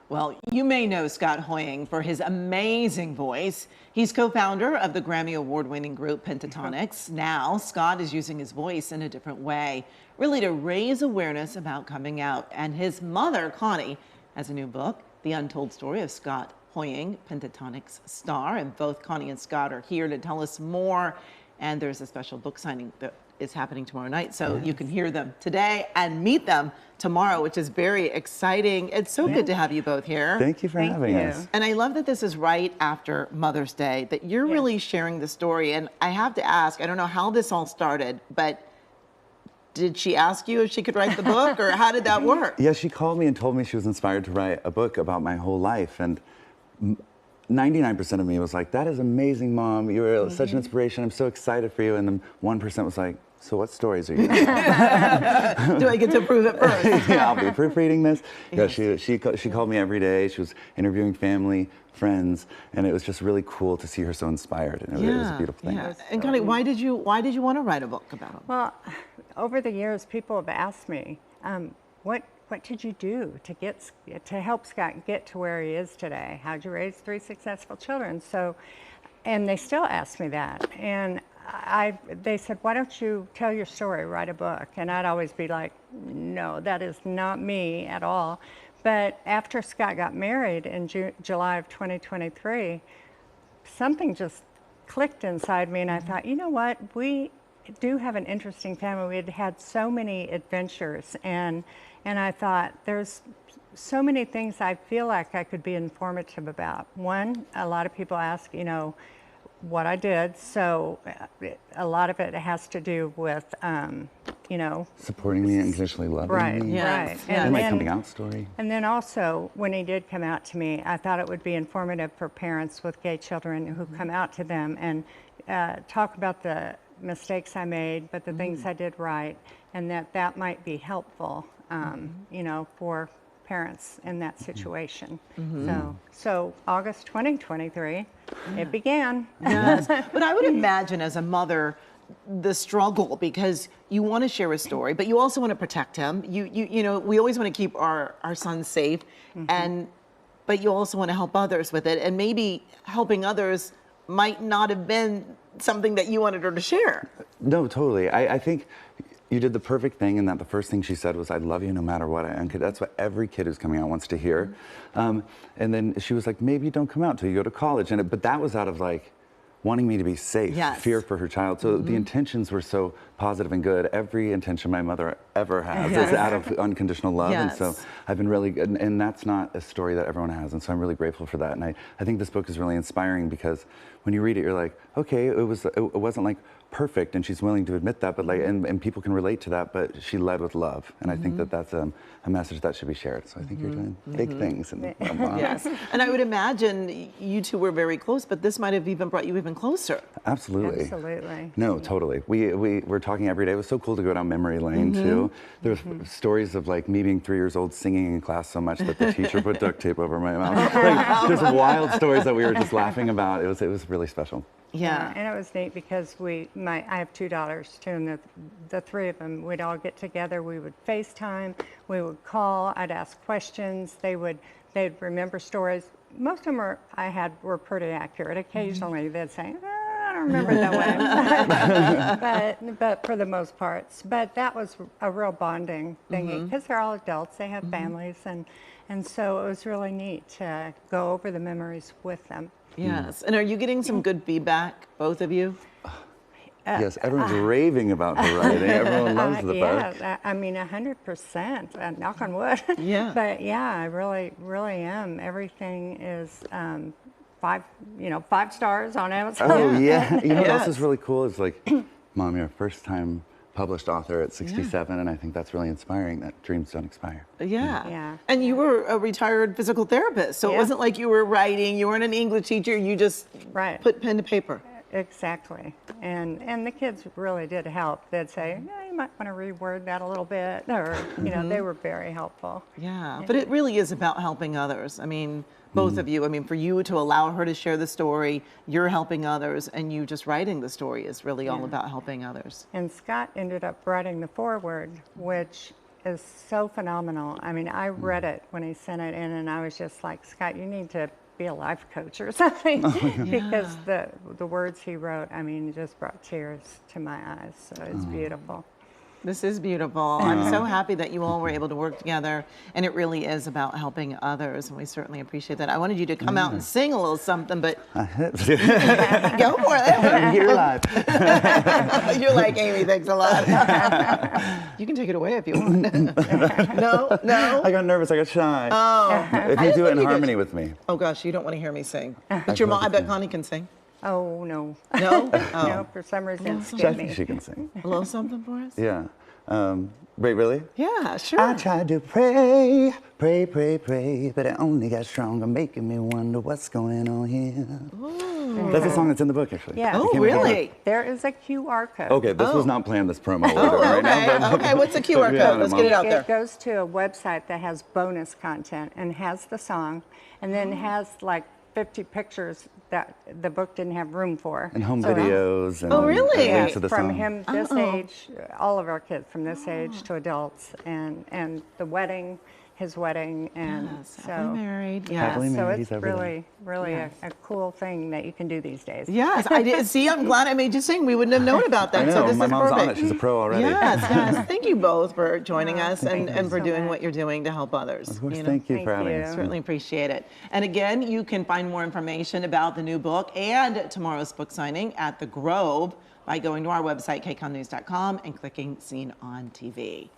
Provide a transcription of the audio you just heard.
Well, you may know Scott Hoying for his amazing voice. He's co-founder of the Grammy Award-winning group Pentatonix. Now, Scott is using his voice in a different way, really to raise awareness about coming out. And his mother, Connie, has a new book, The Untold Story of Scott Hoying, Pentatonix Star. And both Connie and Scott are here to tell us more. And there's a special book signing that is happening tomorrow night, so you can hear them today and meet them tomorrow, which is very exciting. It's so good to have you both here. Thank you for having us. And I love that this is right after Mother's Day, that you're really sharing the story. And I have to ask, I don't know how this all started, but did she ask you if she could write the book, or how did that work? Yeah, she called me and told me she was inspired to write a book about my whole life. And 99% of me was like, that is amazing, Mom. You're such an inspiration. I'm so excited for you. And then 1% was like, so what stories are you doing? Do I get to prove it first? Yeah, I'll be proofreading this. Yeah, she called me every day. She was interviewing family, friends, and it was just really cool to see her so inspired. And it was a beautiful thing. And Connie, why did you want to write a book about him? Well, over the years, people have asked me, what did you do to help Scott get to where he is today? How'd you raise 3 successful children? So, and they still ask me that. And they said, why don't you tell your story, write a book? And I'd always be like, no, that is not me at all. But after Scott got married in July of 2023, something just clicked inside me, and I thought, you know what, we do have an interesting family. We had had so many adventures, and I thought, there's so many things I feel like I could be informative about. One, a lot of people ask, you know, what I did, so a lot of it has to do with, you know, supporting me, unconditionally loving me. Right. And my coming out story. And then also, when he did come out to me, I thought it would be informative for parents with gay children who come out to them, and talk about the mistakes I made, but the things I did right, and that might be helpful, you know, for parents in that situation. So August 2023, it began. Yes, but I would imagine as a mother, the struggle, because you want to share a story, but you also want to protect him. You know, we always want to keep our sons safe, but you also want to help others with it, and maybe helping others might not have been something that you wanted her to share. No, totally. I think you did the perfect thing in that the first thing she said was, I love you no matter what. And that's what every kid who's coming out wants to hear. And then she was like, maybe don't come out till you go to college. But that was out of like wanting me to be safe, fear for her child. So the intentions were so positive and good. Every intention my mother ever has is out of unconditional love. And so I've been really good. And that's not a story that everyone has. And so I'm really grateful for that. And I think this book is really inspiring, because when you read it, you're like, okay, it wasn't like perfect, and she's willing to admit that, but like, and people can relate to that, but she led with love. And I think that that's a message that should be shared. So I think you're doing big things. And, yes, and I would imagine you two were very close, but this might have even brought you even closer. Absolutely. No, totally. We're talking every day. It was so cool to go down memory lane too. There's stories of like me being 3 years old singing in class so much that the teacher put duct tape over my mouth. Like, there's wild stories that we were just laughing about. It was really special. Yeah, and it was neat because I have 2 daughters too, and the 3 of them, we'd all get together. We would FaceTime, we would call. I'd ask questions. They'd remember stories. Most of them were pretty accurate. Occasionally they'd say, I don't remember it that way, but for the most part. But that was a real bonding thingy, because they're all adults. They have families, and so it was really neat to go over the memories with them. Yes, and are you getting some good feedback, both of you? Yes, everyone's raving about the writing. Everyone loves the book. Yeah, I mean, 100%, knock on wood. Yeah. But yeah, I really, really am. Everything is 5 stars on Amazon. Oh yeah, you know what else is really cool is like, Mom, you're a first-time published author at 67, and I think that's really inspiring, that dreams don't expire. Yeah. And you were a retired physical therapist, so it wasn't like you were writing, you weren't an English teacher, you just put pen to paper. Exactly. And the kids really did help. They'd say, you might want to reword that a little bit, or, you know, they were very helpful. Yeah, but it really is about helping others. I mean, both of you, I mean, for you to allow her to share the story, you're helping others, and you just writing the story is really all about helping others. And Scott ended up writing the foreword, which is so phenomenal. I mean, I read it when he sent it in, and I was just like, Scott, you need to be a life coach or something, because the words he wrote, I mean, just brought tears to my eyes. So it's beautiful. This is beautiful. I'm so happy that you all were able to work together, and it really is about helping others, and we certainly appreciate that. I wanted you to come out and sing a little something, but go for it. I'm here live. You're like, Amy, thanks a lot. You can take it away if you want. No? I got nervous. I got shy. Oh. If you do it in harmony with me. Oh, gosh, you don't want to hear me sing. But your mom, I bet Connie can sing. Oh, no. No? Oh. No, for some reason, it I scared think me. she can sing. A little something for us? Yeah. Wait, really? Yeah, sure. I tried to pray, pray, pray, pray, but it only got stronger, making me wonder what's going on here. Ooh. That's a song that's in the book, actually. Yeah. Oh, really? There is a QR code. Okay, this was not planned, this promo. Oh, right okay. now, Okay, what's the QR Yeah, code? Let's get it out there. It goes to a website that has bonus content and has the song, and then has like 50 pictures that the book didn't have room for. And home So- videos. And Oh, really? links to the from song. him this Oh. age, all of our kids from this age to adults, and the wedding, his wedding, and Yes, so happily married. Happily Yes. so married, it's he's everything. really a cool thing that you can do these days. Yes, I did. See, I'm glad I made you sing. We wouldn't have known about that. I know, So this my is mom's perfect. on it. She's a pro already. Yes, yes. Thank you both for joining us thank and you for so doing much. what you're doing to help others. Of course, you know? thank you Thank for having you. us. Certainly appreciate it. And again, you can find more information about the new book and tomorrow's book signing at the Grove by going to our website, kconnews.com, and clicking Seen on TV.